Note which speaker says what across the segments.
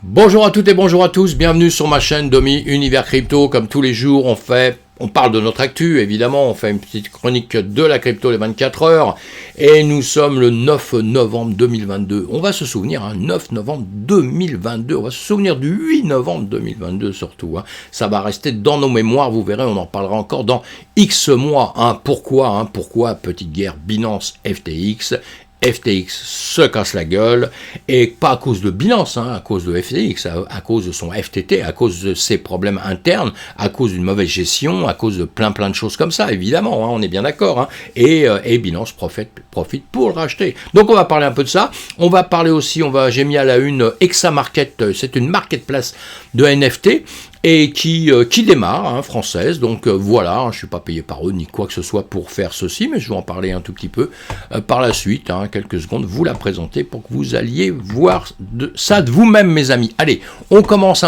Speaker 1: Bonjour à toutes et bonjour à tous, bienvenue sur ma chaîne Domi Univers Crypto. Comme tous les jours, on parle de notre actu, évidemment, on fait une petite chronique de la crypto les 24 heures, et nous sommes le 9 novembre 2022. On va se souvenir, 9 novembre 2022, on va se souvenir du 8 novembre 2022 surtout. Ça va rester dans nos mémoires, vous verrez, on en parlera encore dans X mois. Pourquoi, petite guerre Binance FTX se casse la gueule, et pas à cause de Binance, à cause de FTX, à cause de son FTT, à cause de ses problèmes internes, à cause d'une mauvaise gestion, à cause de plein de choses comme ça, évidemment, on est bien d'accord, et Binance profite pour le racheter. Donc on va parler un peu de ça, on va parler aussi, j'ai mis à la une ExaMarket, c'est une marketplace de NFT, et qui démarre, française, donc voilà, je ne suis pas payé par eux ni quoi que ce soit pour faire ceci, mais je vais en parler un tout petit peu par la suite, quelques secondes, vous la présenter pour que vous alliez voir ça de vous-même, mes amis. Allez, on commence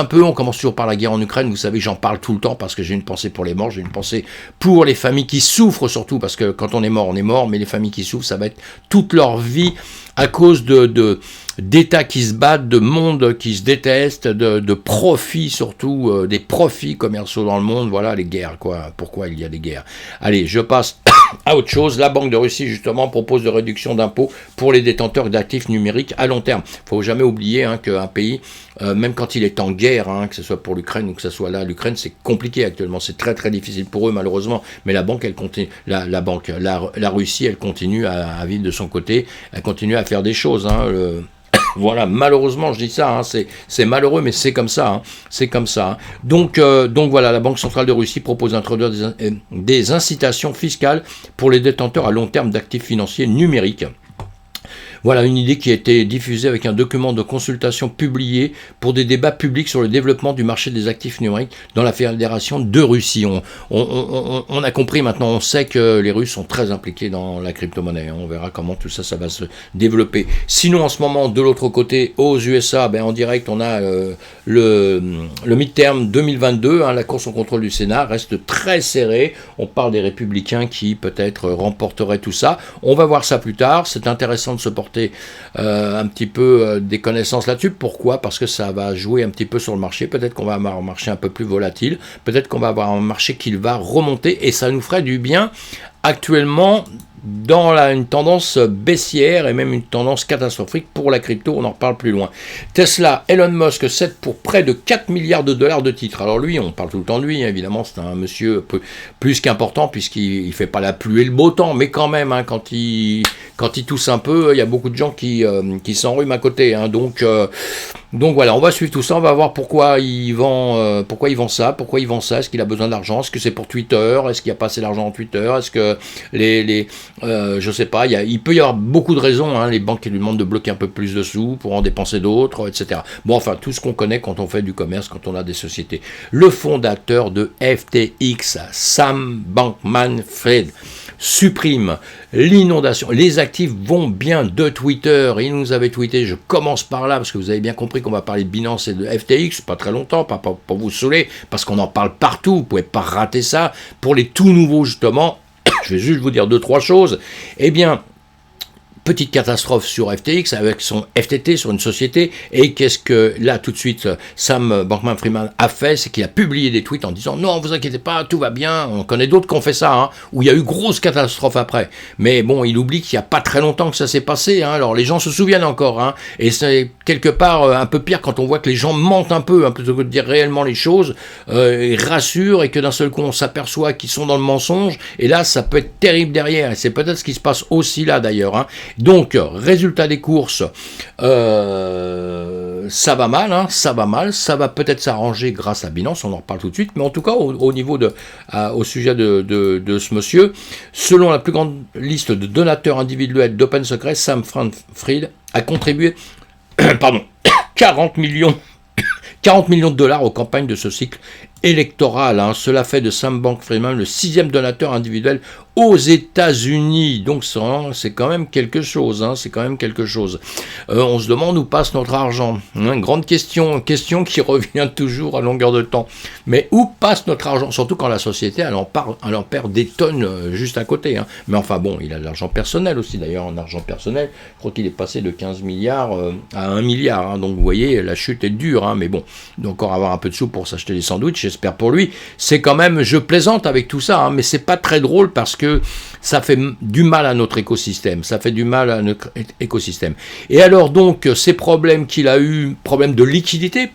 Speaker 1: toujours par la guerre en Ukraine, vous savez, j'en parle tout le temps parce que j'ai une pensée pour les morts, j'ai une pensée pour les familles qui souffrent surtout, parce que quand on est mort, mais les familles qui souffrent, ça va être toute leur vie à cause d'États qui se battent, de mondes qui se détestent, de profits surtout, des profits commerciaux dans le monde, voilà les guerres, pourquoi il y a des guerres. Allez, je passe à autre chose. La Banque de Russie, justement, propose de réduction d'impôts pour les détenteurs d'actifs numériques à long terme. Il ne faut jamais oublier qu'un pays, même quand il est en guerre, que ce soit pour l'Ukraine ou que ce soit là, l'Ukraine, c'est compliqué actuellement, c'est très très difficile pour eux malheureusement, mais la banque, elle continue, la Russie, elle continue à vivre de son côté, elle continue à faire des choses, Voilà, malheureusement, je dis ça, c'est malheureux, mais c'est comme ça, c'est comme ça. Donc voilà, la Banque centrale de Russie propose d'introduire des incitations fiscales pour les détenteurs à long terme d'actifs financiers numériques. Voilà une idée qui a été diffusée avec un document de consultation publié pour des débats publics sur le développement du marché des actifs numériques dans la Fédération de Russie. On a compris maintenant, on sait que les Russes sont très impliqués dans la crypto-monnaie. On verra comment tout ça va se développer. Sinon, en ce moment, de l'autre côté, aux USA, en direct, on a le midterm 2022. La course au contrôle du Sénat reste très serrée. On parle des républicains qui peut-être remporteraient tout ça. On va voir ça plus tard. C'est intéressant de se porter un petit peu des connaissances là-dessus. Pourquoi ? Parce que ça va jouer un petit peu sur le marché. Peut-être qu'on va avoir un marché un peu plus volatile. Peut-être qu'on va avoir un marché qui va remonter et ça nous ferait du bien actuellement dans une tendance baissière et même une tendance catastrophique pour la crypto, on en reparle plus loin. Tesla, Elon Musk cède pour près de 4 milliards de dollars de titres. Alors lui, on parle tout le temps de lui, évidemment, c'est un monsieur plus qu'important puisqu'il ne fait pas la pluie et le beau temps, mais quand même, quand il tousse un peu, il y a beaucoup de gens qui s'enrhument à côté. Donc voilà, on va suivre tout ça, on va voir pourquoi il vend ça, est-ce qu'il a besoin d'argent, est-ce que c'est pour Twitter, est-ce qu'il n'y a pas assez d'argent en Twitter, est-ce que je sais pas, il peut y avoir beaucoup de raisons, les banques qui lui demandent de bloquer un peu plus de sous pour en dépenser d'autres, etc. Bon, enfin, tout ce qu'on connaît quand on fait du commerce, quand on a des sociétés. Le fondateur de FTX, Sam Bankman-Fried, supprime l'inondation. Les actifs vont bien de Twitter. Il nous avait tweeté, je commence par là, parce que vous avez bien compris qu'on va parler de Binance et de FTX, pas très longtemps, pas pour vous saouler, parce qu'on en parle partout, vous pouvez pas rater ça. Pour les tout nouveaux, justement, je vais juste vous dire 2-3 choses. Eh bien, petite catastrophe sur FTX avec son FTT sur une société, et qu'est-ce que là tout de suite Sam Bankman-Fried a fait, c'est qu'il a publié des tweets en disant non, vous inquiétez pas, tout va bien. On connaît d'autres qui ont fait ça, où il y a eu grosse catastrophe après, mais bon, il oublie qu'il n'y a pas très longtemps que ça s'est passé, alors les gens se souviennent encore, et c'est quelque part un peu pire quand on voit que les gens mentent un peu, plutôt que de dire réellement les choses, et rassurent, et que d'un seul coup on s'aperçoit qu'ils sont dans le mensonge, et là ça peut être terrible derrière, et c'est peut-être ce qui se passe aussi là d'ailleurs, Donc, résultat des courses, ça va mal, ça va peut-être s'arranger grâce à Binance, on en reparle tout de suite, mais en tout cas, au sujet de ce monsieur, selon la plus grande liste de donateurs individuels d'Open Secret, Sam Bankman-Fried a contribué 40 millions de dollars aux campagnes de ce cycle électorale. Cela fait de Sam Bankman-Fried le 6e donateur individuel aux États-Unis. Donc c'est quand même quelque chose. C'est quand même quelque chose. On se demande où passe notre argent. Grande question qui revient toujours à longueur de temps. Mais où passe notre argent? Surtout quand la société elle en perd des tonnes juste à côté. Mais enfin bon, il a de l'argent personnel aussi. D'ailleurs, en argent personnel, je crois qu'il est passé de 15 milliards à 1 milliard. Donc vous voyez, la chute est dure. Mais bon, il doit encore avoir un peu de sous pour s'acheter des sandwichs, j'espère pour lui. C'est quand même, je plaisante avec tout ça, mais c'est pas très drôle parce que ça fait du mal à notre écosystème. Et alors donc, ces problèmes qu'il a eu, problème de liquidité,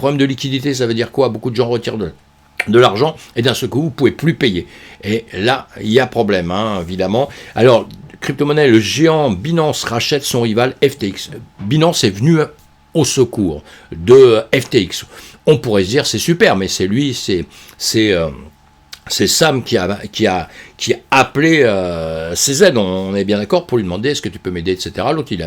Speaker 1: ça veut dire quoi? Beaucoup de gens retirent de l'argent, et d'un seul coup, vous ne pouvez plus payer. Et là, il y a problème, évidemment. Alors, crypto-monnaie, le géant Binance rachète son rival FTX. Binance est venu au secours de FTX. On pourrait se dire, c'est super, mais c'est lui, c'est Sam qui a appelé CZ, on est bien d'accord, pour lui demander est-ce que tu peux m'aider, etc. L'autre, il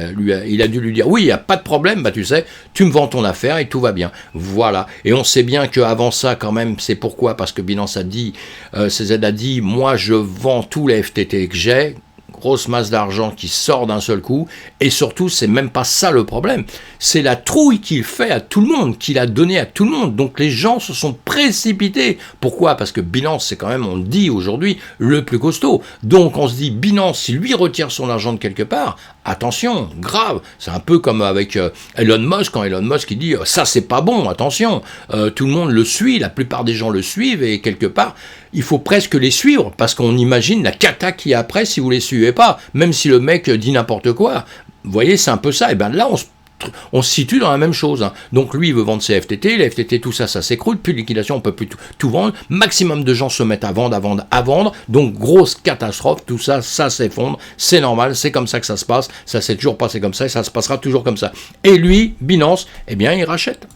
Speaker 1: a dû lui dire oui, il n'y a pas de problème, tu sais, tu me vends ton affaire et tout va bien. Voilà. Et on sait bien qu'avant ça, quand même, c'est pourquoi, parce que Binance a dit, CZ a dit, moi je vends tous les FTT que j'ai, grosse masse d'argent qui sort d'un seul coup, et surtout, c'est même pas ça le problème, c'est la trouille qu'il fait à tout le monde, qu'il a donné à tout le monde, donc les gens se sont précipités. Pourquoi? Parce que Binance, c'est quand même, on le dit aujourd'hui, le plus costaud, donc on se dit, Binance, s'il lui retire son argent de quelque part, attention, grave, c'est un peu comme avec Elon Musk, quand Elon Musk il dit, ça c'est pas bon, attention, tout le monde le suit, la plupart des gens le suivent, et quelque part, il faut presque les suivre, parce qu'on imagine la cata qu'il y a après si vous les suivez pas, même si le mec dit n'importe quoi. Vous voyez, c'est un peu ça. Et bien là, on se situe dans la même chose. Donc lui, il veut vendre ses FTT, les FTT, tout ça, ça s'écroule, plus de liquidation, on peut plus tout vendre. Maximum de gens se mettent à vendre. Donc grosse catastrophe, tout ça, ça s'effondre. C'est normal, c'est comme ça que ça se passe. Ça s'est toujours passé comme ça et ça se passera toujours comme ça. Et lui, Binance, eh bien, il rachète.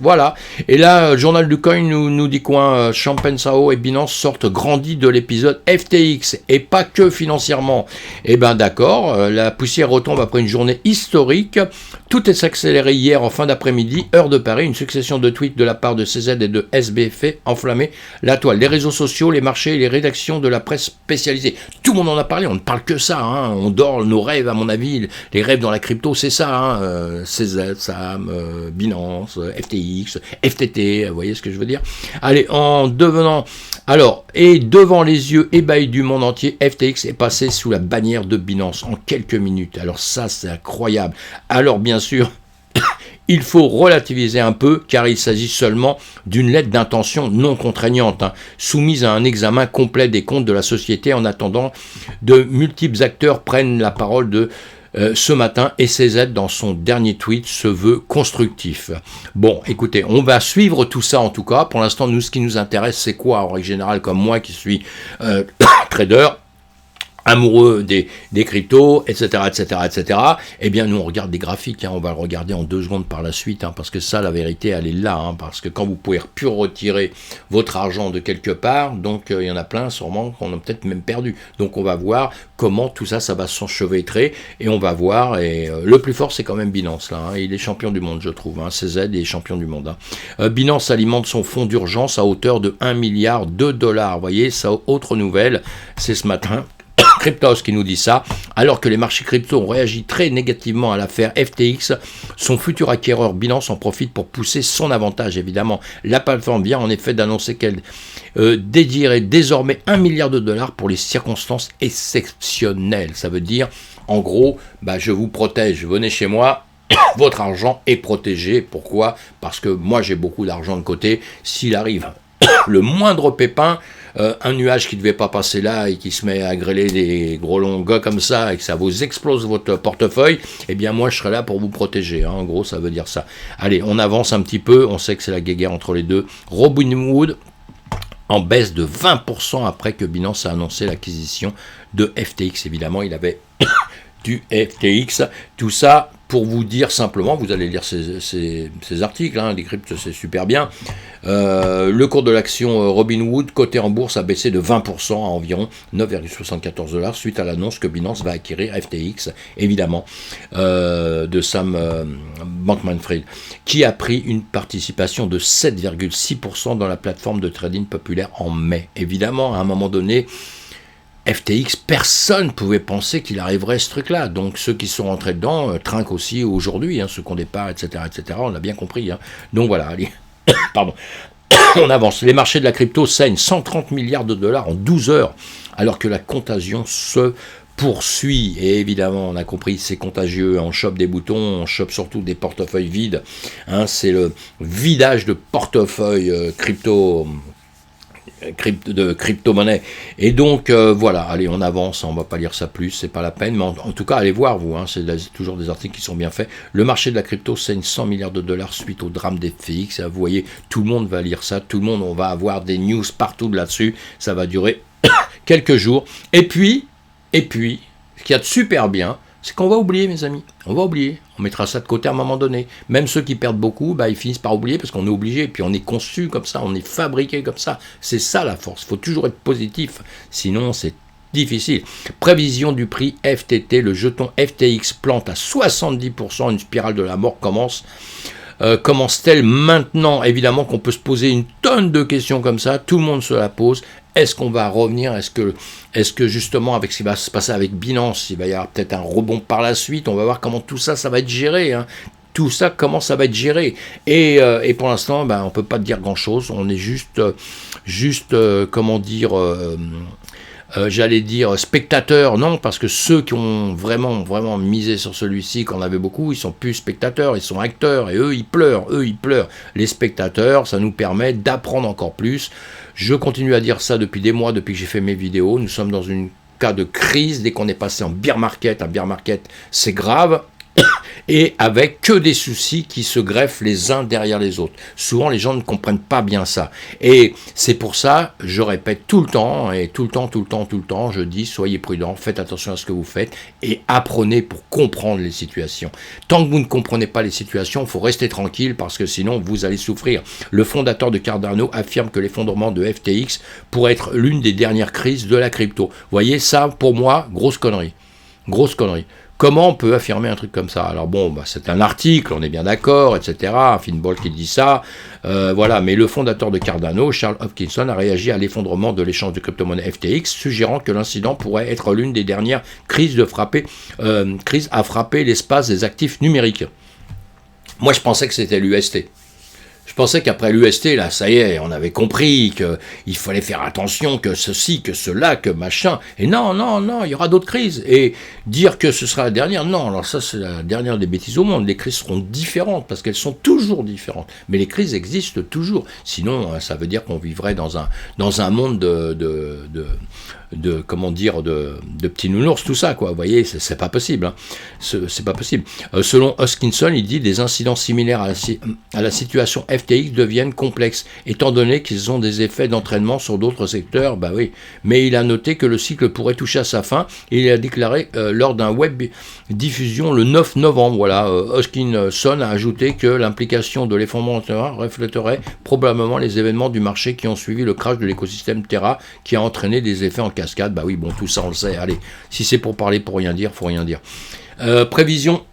Speaker 1: Voilà. Et là, le journal du coin nous dit quoi? Champagne Sao et Binance sortent grandis de l'épisode FTX, et pas que financièrement. Eh ben d'accord, la poussière retombe après une journée historique. Tout est accéléré hier en fin d'après-midi, heure de Paris. Une succession de tweets de la part de CZ et de SB fait enflammer la toile. Les réseaux sociaux, les marchés et les rédactions de la presse spécialisée. Tout le monde en a parlé, on ne parle que ça. On dort nos rêves, à mon avis. Les rêves dans la crypto, c'est ça. CZ, Sam, Binance, FTX, FTT, vous voyez ce que je veux dire? Allez, devant les yeux ébahis du monde entier, FTX est passé sous la bannière de Binance en quelques minutes. Alors ça, c'est incroyable. Alors bien sûr, il faut relativiser un peu, car il s'agit seulement d'une lettre d'intention non contraignante, soumise à un examen complet des comptes de la société. En attendant, de multiples acteurs prennent la parole ce matin, et CZ, dans son dernier tweet, se veut constructif. Bon, écoutez, on va suivre tout ça en tout cas. Pour l'instant, nous, ce qui nous intéresse, c'est quoi, en règle générale, comme moi qui suis trader, amoureux des cryptos, etc., eh bien, nous, on regarde des graphiques, on va le regarder en 2 secondes par la suite, parce que ça, la vérité, elle est là, parce que quand vous pouvez plus retirer votre argent de quelque part, donc il y en a plein, sûrement, qu'on a peut-être même perdu. Donc, on va voir comment tout ça, ça va s'enchevêtrer, et on va voir, et le plus fort, c'est quand même Binance, là, il est champion du monde, je trouve, CZ est champion du monde. Binance alimente son fonds d'urgence à hauteur de 1 milliard de dollars, vous voyez, ça, autre nouvelle, c'est ce matin, Cryptos qui nous dit ça, alors que les marchés crypto ont réagi très négativement à l'affaire FTX, son futur acquéreur Binance en profite pour pousser son avantage, évidemment. La plateforme vient en effet d'annoncer qu'elle dédierait désormais 1 milliard de dollars pour les circonstances exceptionnelles. Ça veut dire, en gros, je vous protège, venez chez moi, votre argent est protégé. Pourquoi? Parce que moi j'ai beaucoup d'argent de côté, s'il arrive le moindre pépin, un nuage qui ne devait pas passer là et qui se met à grêler des gros longs gars comme ça et que ça vous explose votre portefeuille, eh bien moi je serai là pour vous protéger, en gros ça veut dire ça. Allez, on avance un petit peu, on sait que c'est la guéguerre entre les deux. Robinhood en baisse de 20% après que Binance a annoncé l'acquisition de FTX, évidemment il avait du FTX, tout ça pour vous dire simplement, vous allez lire ces articles, hein, Decrypt c'est super bien, le cours de l'action Robinhood coté en bourse a baissé de 20% à environ 9,74 $ suite à l'annonce que Binance va acquérir FTX, évidemment, de Sam Bankman-Fried, qui a pris une participation de 7,6% dans la plateforme de trading populaire en mai. Évidemment, à un moment donné, FTX, personne ne pouvait penser qu'il arriverait ce truc-là. Donc ceux qui sont rentrés dedans trinquent aussi aujourd'hui, hein, ceux qui ont des parts, etc., etc. On l'a bien compris. Hein. Donc voilà, allez, pardon. On avance. Les marchés de la crypto saignent 130 milliards de dollars en 12 heures, alors que la contagion se poursuit. Et évidemment, on a compris, c'est contagieux. On chope des boutons, on chope surtout des portefeuilles vides. Hein, c'est le vidage de portefeuille de crypto-monnaie. Et donc, voilà, allez, on avance, on va pas lire ça plus, c'est pas la peine, mais en tout cas, allez voir, vous, hein, c'est toujours des articles qui sont bien faits. Le marché de la crypto saigne 100 milliards de dollars suite au drame des FTX. Vous voyez, tout le monde va lire ça, tout le monde, on va avoir des news partout là-dessus, ça va durer quelques jours. Et puis, ce qu'il y a de super bien, c'est qu'on va oublier, mes amis, on va oublier. On mettra ça de côté à un moment donné. Même ceux qui perdent beaucoup, bah, ils finissent par oublier parce qu'on est obligé. Et puis on est conçu comme ça, on est fabriqué comme ça. C'est ça la force. Il faut toujours être positif. Sinon, c'est difficile. Prévision du prix FTT. Le jeton FTX plante à 70%. Une spirale de la mort commence. Commence-t-elle maintenant? Évidemment qu'on peut se poser une tonne de questions comme ça. Tout le monde se la pose. Est-ce qu'on va revenir? Est-ce que justement, avec ce qui va se passer avec Binance, il va y avoir peut-être un rebond par la suite? On va voir comment tout ça va être géré. Hein. Tout ça, comment ça va être géré. Et pour l'instant, ben, on ne peut pas dire grand-chose. On est juste comment dire... j'allais dire spectateurs, non, parce que ceux qui ont vraiment misé sur celui-ci, qu'on avait beaucoup, ils sont plus spectateurs, ils sont acteurs, et eux ils pleurent. Les spectateurs, ça nous permet d'apprendre encore plus. Je continue à dire ça depuis des mois, depuis que j'ai fait mes vidéos. Nous sommes dans un cas de crise. Dès qu'on est passé en bear market, un bear market, c'est grave. Et avec que des soucis qui se greffent les uns derrière les autres. Souvent, les gens ne comprennent pas bien ça. Et c'est pour ça, je répète tout le temps, je dis, soyez prudents, faites attention à ce que vous faites et apprenez pour comprendre les situations. Tant que vous ne comprenez pas les situations, il faut rester tranquille parce que sinon, vous allez souffrir. Le fondateur de Cardano affirme que l'effondrement de FTX pourrait être l'une des dernières crises de la crypto. Vous voyez, ça, pour moi, grosse connerie. Grosse connerie. Comment on peut affirmer un truc comme ça? Alors bon, bah, c'est un article, on est bien d'accord, etc. Finbold qui dit ça, voilà. Mais le fondateur de Cardano, Charles Hoskinson, a réagi à l'effondrement de l'échange de crypto-monnaie FTX, suggérant que l'incident pourrait être l'une des dernières crises à frapper l'espace des actifs numériques. Moi, je pensais que c'était l'UST. Je pensais qu'après l'UST, là, ça y est, on avait compris qu'il fallait faire attention, que ceci, que cela, que machin. Et non, il y aura d'autres crises. Et dire que ce sera la dernière, non, alors ça, c'est la dernière des bêtises au monde. Les crises seront différentes, parce qu'elles sont toujours différentes. Mais les crises existent toujours. Sinon, ça veut dire qu'on vivrait dans un monde de petits nounours, tout ça, quoi. Vous voyez, c'est pas possible. Hein. C'est pas possible. Selon Hoskinson, il dit des incidents similaires à la situation FTX deviennent complexes, étant donné qu'ils ont des effets d'entraînement sur d'autres secteurs, bah oui. Mais il a noté que le cycle pourrait toucher à sa fin, et il a déclaré lors d'un web diffusion le 9 novembre, voilà, Hoskinson a ajouté que l'implication de l'effondrement reflèterait probablement les événements du marché qui ont suivi le crash de l'écosystème Terra, qui a entraîné des effets en cascade, bah oui, bon, tout ça on le sait, allez, si c'est pour parler pour rien dire, faut rien dire. Prévision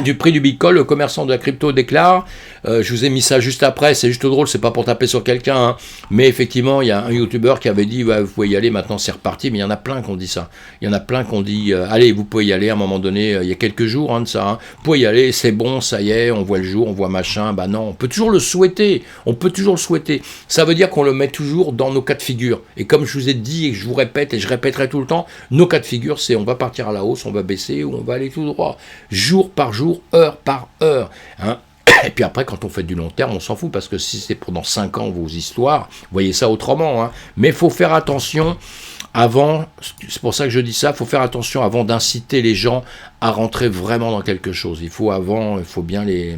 Speaker 1: du prix du Bitcoin, le commerçant de la crypto déclare, je vous ai mis ça juste après, c'est juste drôle, c'est pas pour taper sur quelqu'un, hein, mais effectivement, il y a un youtubeur qui avait dit, ouais, vous pouvez y aller, maintenant c'est reparti, mais il y en a plein qui ont dit ça. Il y en a plein qui ont dit, allez, vous pouvez y aller, à un moment donné, il y a quelques jours hein, de ça, hein, vous pouvez y aller, c'est bon, ça y est, on voit le jour, on voit machin, bah non, on peut toujours le souhaiter, ça veut dire qu'on le met toujours dans nos cas de figure, et comme je vous ai dit, et que je vous répète, et je répéterai tout le temps, nos cas de figure, c'est on va partir à la hausse, on va baisser, ou on va aller tout droit, jour par jour, heure par heure, hein. Et puis après, quand on fait du long terme, on s'en fout, parce que si c'est pendant 5 ans vos histoires, voyez ça autrement, hein. Mais il faut faire attention avant, c'est pour ça que je dis ça, il faut faire attention avant d'inciter les gens à rentrer vraiment dans quelque chose. Il faut bien les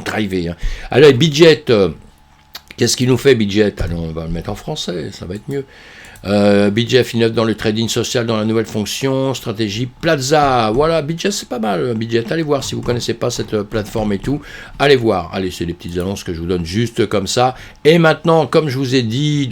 Speaker 1: driver. Hein. Alors, Budget, qu'est-ce qu'il nous fait, Budget? Allez, on va le mettre en français, ça va être mieux. BJF innove dans le trading social dans la nouvelle fonction, stratégie Plaza. Voilà, BJF c'est pas mal. BJF, allez voir si vous connaissez pas cette plateforme et tout. Allez voir. Allez, c'est des petites annonces que je vous donne juste comme ça. Et maintenant, comme je vous ai dit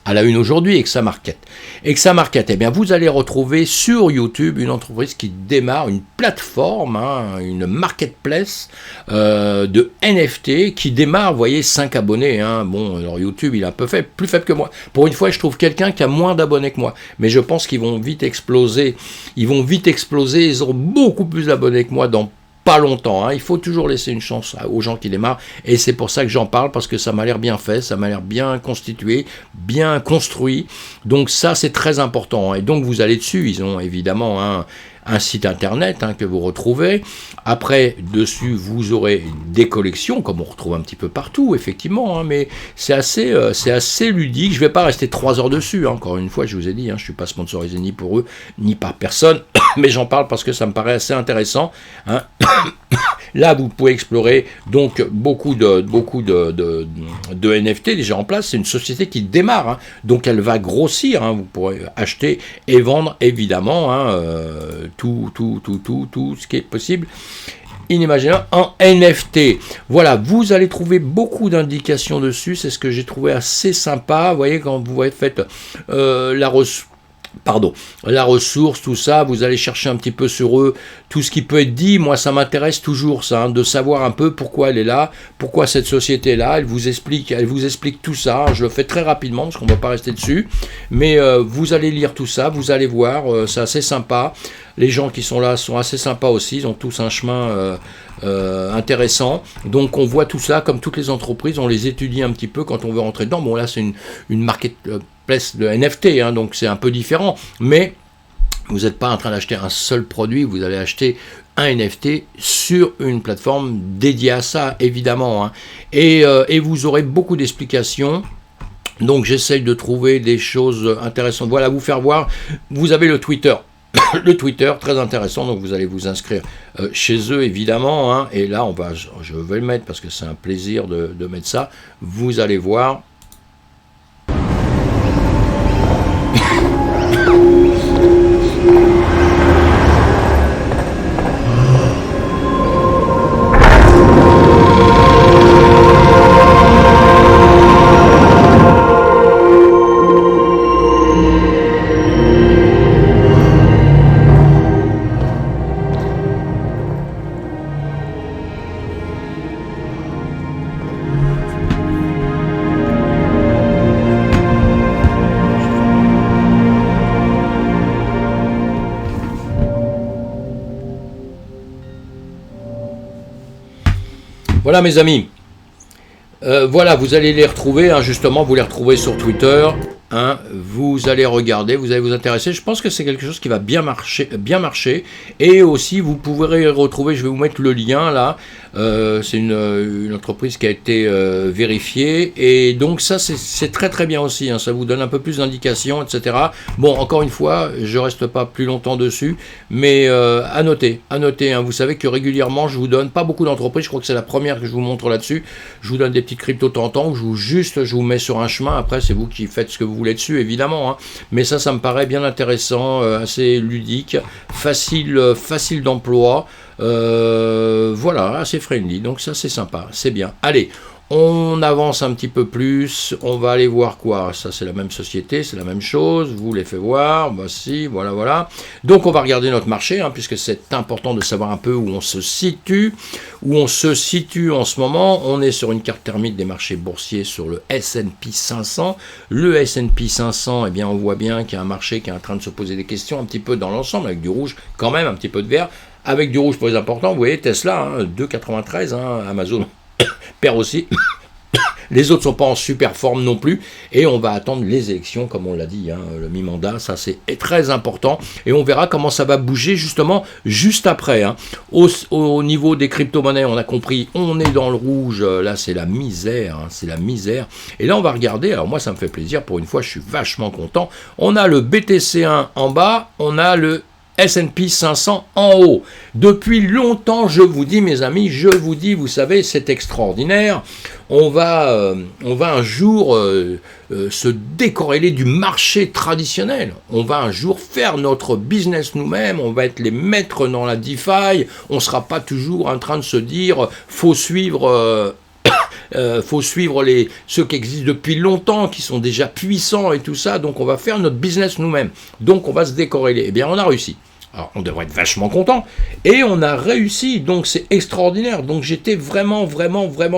Speaker 1: à la une aujourd'hui, Exa Market, eh bien, vous allez retrouver sur YouTube une entreprise qui démarre, une plateforme, une marketplace de NFT qui démarre, vous voyez, 5 abonnés. Bon, alors YouTube, il est un peu faible, plus faible que moi. Pour une fois, je trouve quelqu'un qui a moins d'abonnés que moi. Mais je pense qu'ils vont vite exploser. Ils auront beaucoup plus d'abonnés que moi dans pas longtemps. Il faut toujours laisser une chance aux gens qui démarrent. Et c'est pour ça que j'en parle, parce que ça m'a l'air bien fait, ça m'a l'air bien constitué, bien construit. Donc ça, c'est très important. Et donc, vous allez dessus. Ils ont évidemment un site internet que vous retrouvez. Après, dessus, vous aurez des collections, comme on retrouve un petit peu partout, effectivement, mais c'est assez ludique. Je ne vais pas rester 3 heures dessus, encore une fois, je vous ai dit, je ne suis pas sponsorisé ni pour eux, ni par personne, mais j'en parle parce que ça me paraît assez intéressant. Là, vous pouvez explorer donc beaucoup de NFT déjà en place. C'est une société qui démarre, donc elle va grossir. Vous pourrez acheter et vendre, évidemment, tout ce qui est possible, inimaginable, en NFT. Voilà, vous allez trouver beaucoup d'indications dessus. C'est ce que j'ai trouvé assez sympa. Vous voyez, quand vous faites la ressource, tout ça, vous allez chercher un petit peu sur eux, tout ce qui peut être dit. Moi, ça m'intéresse toujours, ça, de savoir un peu pourquoi elle est là, pourquoi cette société est là. Elle vous explique tout ça. Je le fais très rapidement, parce qu'on ne va pas rester dessus. Mais vous allez lire tout ça, vous allez voir, c'est assez sympa. Les gens qui sont là sont assez sympas aussi, ils ont tous un chemin intéressant. Donc on voit tout ça, comme toutes les entreprises, on les étudie un petit peu quand on veut rentrer dedans. Bon, là, c'est une marketplace de NFT, donc c'est un peu différent. Mais vous n'êtes pas en train d'acheter un seul produit, vous allez acheter un NFT sur une plateforme dédiée à ça, évidemment. Et vous aurez beaucoup d'explications. Donc j'essaye de trouver des choses intéressantes. Voilà, vous faire voir. Vous avez le Twitter. Le Twitter, très intéressant, donc vous allez vous inscrire chez eux, évidemment, et là, je vais le mettre parce que c'est un plaisir de mettre ça. Vous allez voir. Voilà mes amis, voilà, vous allez les retrouver, justement, vous les retrouvez sur Twitter, vous allez regarder, vous allez vous intéresser. Je pense que c'est quelque chose qui va bien marcher, et aussi vous pourrez retrouver, je vais vous mettre le lien là, c'est une entreprise qui a été vérifiée, et donc ça c'est très très bien aussi, ça vous donne un peu plus d'indications, etc. Bon, encore une fois, je reste pas plus longtemps dessus, mais à noter, vous savez que régulièrement je vous donne, pas beaucoup d'entreprises, je crois que c'est la première que je vous montre là-dessus, je vous donne des petites cryptos de temps en temps, je vous mets sur un chemin, après c'est vous qui faites ce que vous voulez dessus, évidemment, mais ça me paraît bien intéressant, assez ludique, facile d'emploi, voilà, assez friendly, donc ça c'est sympa, c'est bien. Allez, on avance un petit peu plus, on va aller voir quoi, ça c'est la même société, c'est la même chose, vous les faites voir, voici, voilà. Donc on va regarder notre marché, puisque c'est important de savoir un peu où on se situe en ce moment. On est sur une carte thermique des marchés boursiers sur le S&P 500. Le S&P 500, eh bien on voit bien qu'il y a un marché qui est en train de se poser des questions un petit peu dans l'ensemble, avec du rouge, quand même un petit peu de vert, avec du rouge pour les importants. Vous voyez Tesla, 2,93, Amazon perd aussi. Les autres ne sont pas en super forme non plus, et on va attendre les élections, comme on l'a dit, le mi-mandat, ça c'est très important, et on verra comment ça va bouger justement juste après. Au niveau des crypto-monnaies, on a compris, on est dans le rouge, là c'est la misère, et là on va regarder, alors moi ça me fait plaisir, pour une fois je suis vachement content, on a le BTC1 en bas, on a le S&P 500 en haut. Depuis longtemps, je vous dis, mes amis, je vous dis, vous savez, c'est extraordinaire. On va un jour se décorréler du marché traditionnel. On va un jour faire notre business nous-mêmes. On va être les maîtres dans la DeFi. On ne sera pas toujours en train de se dire faut suivre ceux qui existent depuis longtemps, qui sont déjà puissants et tout ça. Donc on va faire notre business nous-mêmes. Donc on va se décorréler. Eh bien, on a réussi. Alors, on devrait être vachement content. Et on a réussi, donc c'est extraordinaire. Donc j'étais vraiment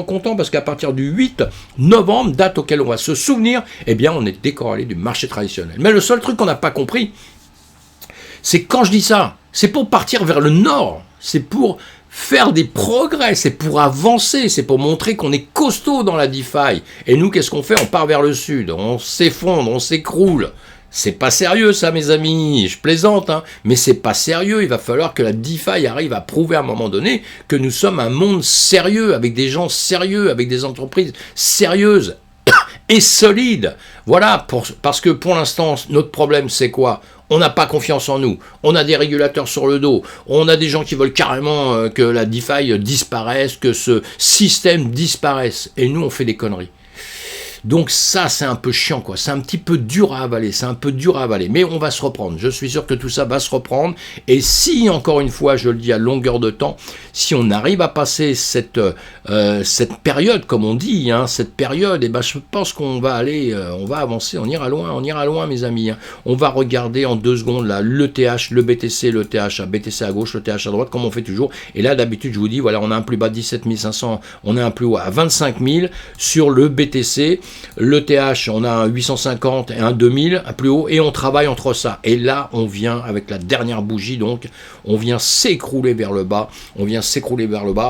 Speaker 1: content parce qu'à partir du 8 novembre, date auquel on va se souvenir, eh bien on est décorrélé du marché traditionnel. Mais le seul truc qu'on n'a pas compris, c'est que quand je dis ça, c'est pour partir vers le nord, c'est pour faire des progrès, c'est pour avancer, c'est pour montrer qu'on est costaud dans la DeFi. Et nous, qu'est-ce qu'on fait? On part vers le sud, on s'effondre, on s'écroule. C'est pas sérieux ça, mes amis, je plaisante, hein, mais c'est pas sérieux. Il va falloir que la DeFi arrive à prouver à un moment donné que nous sommes un monde sérieux, avec des gens sérieux, avec des entreprises sérieuses et solides. Voilà, parce que pour l'instant, notre problème c'est quoi? On n'a pas confiance en nous, on a des régulateurs sur le dos, on a des gens qui veulent carrément que la DeFi disparaisse, que ce système disparaisse, et nous on fait des conneries. Donc ça, c'est un peu chiant, quoi. C'est un petit peu dur à avaler, mais on va se reprendre. Je suis sûr que tout ça va se reprendre. Et si, encore une fois, je le dis à longueur de temps, si on arrive à passer cette période, comme on dit, hein, cette période, et ben je pense qu'on va aller, on va avancer, on ira loin, mes amis. Hein. On va regarder en 2 secondes là l'ETH, le BTC, l'ETH, BTC à gauche, l'ETH à droite, comme on fait toujours. Et là, d'habitude, je vous dis, voilà, on a un plus bas de 17 500, on a un plus haut à 25 000 sur le BTC. L'ETH, on a un 850 et un 2000, un plus haut, et on travaille entre ça. Et là, on vient avec la dernière bougie, donc, on vient s'écrouler vers le bas.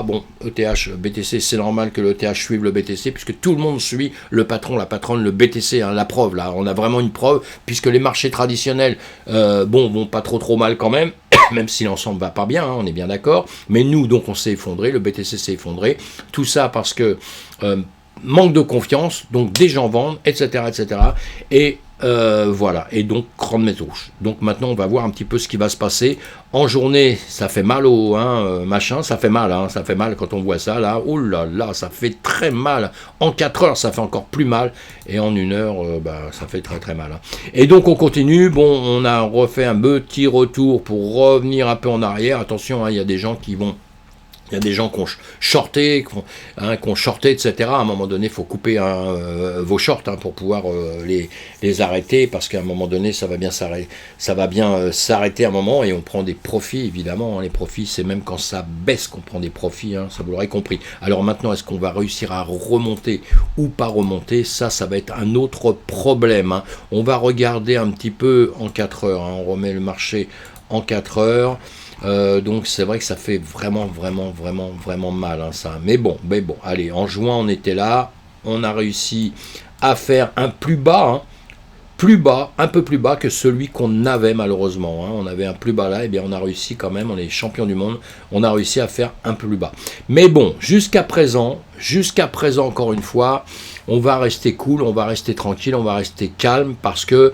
Speaker 1: Bon, ETH, BTC, c'est normal que l'ETH suive le BTC, puisque tout le monde suit le patron, la patronne, le BTC, hein, la preuve, là. On a vraiment une preuve, puisque les marchés traditionnels, vont pas trop mal quand même. Même si l'ensemble va pas bien, hein, on est bien d'accord. Mais nous, donc, on s'est effondré, le BTC s'est effondré. Tout ça parce que manque de confiance, donc des gens vendent, etc. Et voilà, et donc grande mètre rouge. Donc maintenant, on va voir un petit peu ce qui va se passer. En journée, ça fait mal au ça fait mal quand on voit ça, là. Oh là là, ça fait très mal. En 4 heures, ça fait encore plus mal. Et en 1 heure, ça fait très mal. Hein. Et donc, on continue. Bon, on a refait un petit retour pour revenir un peu en arrière. Attention, hein, il y a des gens qui vont... Il y a des gens qui ont shorté, etc. À un moment donné, il faut couper vos shorts pour pouvoir les arrêter, parce qu'à un moment donné, ça va bien s'arrêter à un moment, et on prend des profits, évidemment. Hein. Les profits, c'est même quand ça baisse qu'on prend des profits, hein, ça vous l'aurez compris. Alors maintenant, est-ce qu'on va réussir à remonter ou pas remonter? Ça va être un autre problème. Hein. On va regarder un petit peu en 4 heures. Hein. On remet le marché en 4 heures. Donc c'est vrai que ça fait vraiment mal, hein, ça. Mais bon, allez, en juin on était là, on a réussi à faire un plus bas, un peu plus bas que celui qu'on avait malheureusement. Hein. On avait un plus bas là, et bien on a réussi quand même, on est champion du monde, on a réussi à faire un peu plus bas. Mais bon, jusqu'à présent encore une fois, on va rester cool, on va rester tranquille, on va rester calme, parce que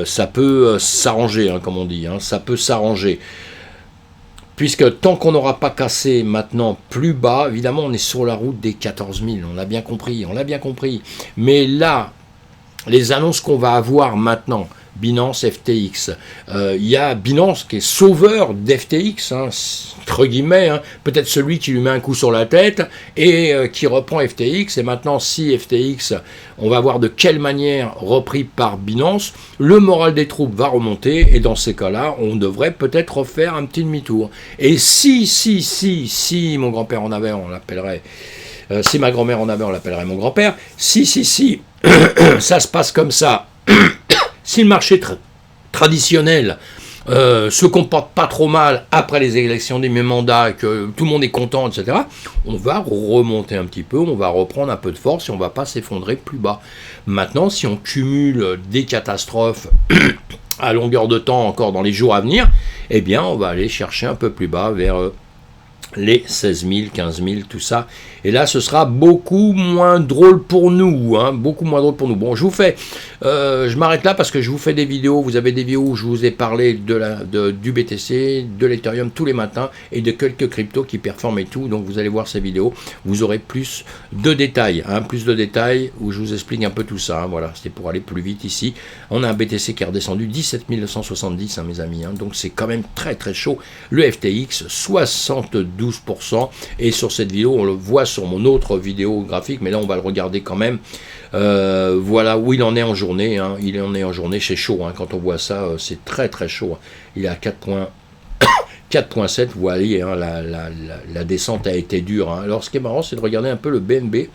Speaker 1: ça peut s'arranger, hein, comme on dit, hein, ça peut s'arranger. Puisque tant qu'on n'aura pas cassé maintenant plus bas, évidemment on est sur la route des 14 000, on l'a bien compris. Mais là, les annonces qu'on va avoir maintenant, Binance, FTX. Il y a Binance qui est sauveur d'FTX, hein, entre guillemets, hein, peut-être celui qui lui met un coup sur la tête et qui reprend FTX. Et maintenant, si FTX, on va voir de quelle manière repris par Binance, le moral des troupes va remonter, et dans ces cas-là, on devrait peut-être refaire un petit demi-tour. Et si mon grand-père en avait, on l'appellerait... si ma grand-mère en avait, on l'appellerait mon grand-père. Si, ça se passe comme ça. Si le marché traditionnel se comporte pas trop mal après les élections des mandats, que tout le monde est content, etc., on va remonter un petit peu, on va reprendre un peu de force et on va pas s'effondrer plus bas. Maintenant, si on cumule des catastrophes à longueur de temps encore dans les jours à venir, eh bien, on va aller chercher un peu plus bas vers les 16 000, 15 000, tout ça. Et là, ce sera beaucoup moins drôle pour nous, hein, beaucoup moins drôle pour nous. Bon, je vous fais, je m'arrête là parce que je vous fais des vidéos. Vous avez des vidéos où je vous ai parlé du BTC, de l'Ethereum tous les matins et de quelques cryptos qui performent et tout. Donc, vous allez voir ces vidéos. Vous aurez plus de détails, où je vous explique un peu tout ça. Hein, voilà, c'était pour aller plus vite ici. On a un BTC qui est redescendu 17 970, hein, mes amis. Hein, donc, c'est quand même très, très chaud. Le FTX, 72%. Et sur cette vidéo, on le voit sur mon autre vidéo graphique, mais là on va le regarder quand même. Voilà où il en est en journée, hein. Il en est en journée, c'est chaud, hein. Quand on voit ça, c'est très très chaud, hein. Il est à 4.7, vous voyez, hein, la descente a été dure, hein. Alors ce qui est marrant, c'est de regarder un peu le BNB,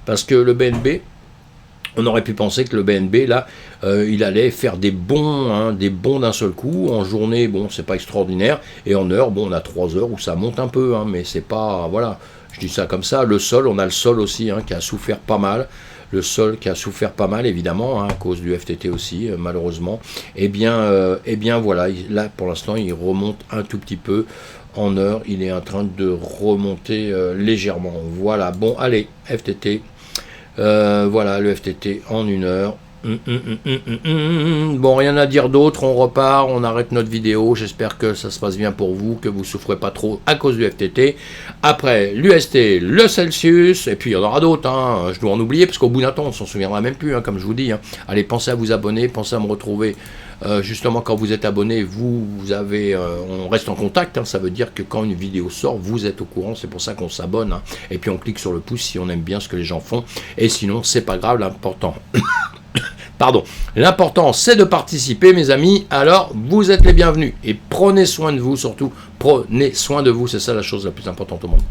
Speaker 1: parce que le BNB, on aurait pu penser que le BNB, là, il allait faire des bons, hein, d'un seul coup. En journée, bon, c'est pas extraordinaire. Et en heure, bon, on a 3 heures où ça monte un peu, hein, mais c'est pas, voilà, je dis ça comme ça. Le sol, on a le sol aussi, hein, qui a souffert pas mal. Le sol qui a souffert pas mal, évidemment, hein, à cause du FTT aussi, malheureusement. Eh bien, voilà, là, pour l'instant, il remonte un tout petit peu. En heure, il est en train de remonter légèrement. Voilà, bon, allez, FTT. Voilà le FTT en 1 heure. Bon, rien à dire d'autre, on repart, on arrête notre vidéo. J'espère que ça se passe bien pour vous, que vous ne souffrez pas trop à cause du FTT. Après, l'UST, le Celsius, et puis il y en aura d'autres, hein. Je dois en oublier, parce qu'au bout d'un temps, on s'en souviendra même plus, hein, comme je vous dis, hein. Allez, pensez à vous abonner, pensez à me retrouver. Justement, quand vous êtes abonné, vous avez, on reste en contact, hein, ça veut dire que quand une vidéo sort, vous êtes au courant, c'est pour ça qu'on s'abonne, hein, et puis on clique sur le pouce si on aime bien ce que les gens font, et sinon, c'est pas grave, l'important, pardon, l'important c'est de participer, mes amis, alors vous êtes les bienvenus, et prenez soin de vous, surtout, prenez soin de vous, c'est ça la chose la plus importante au monde.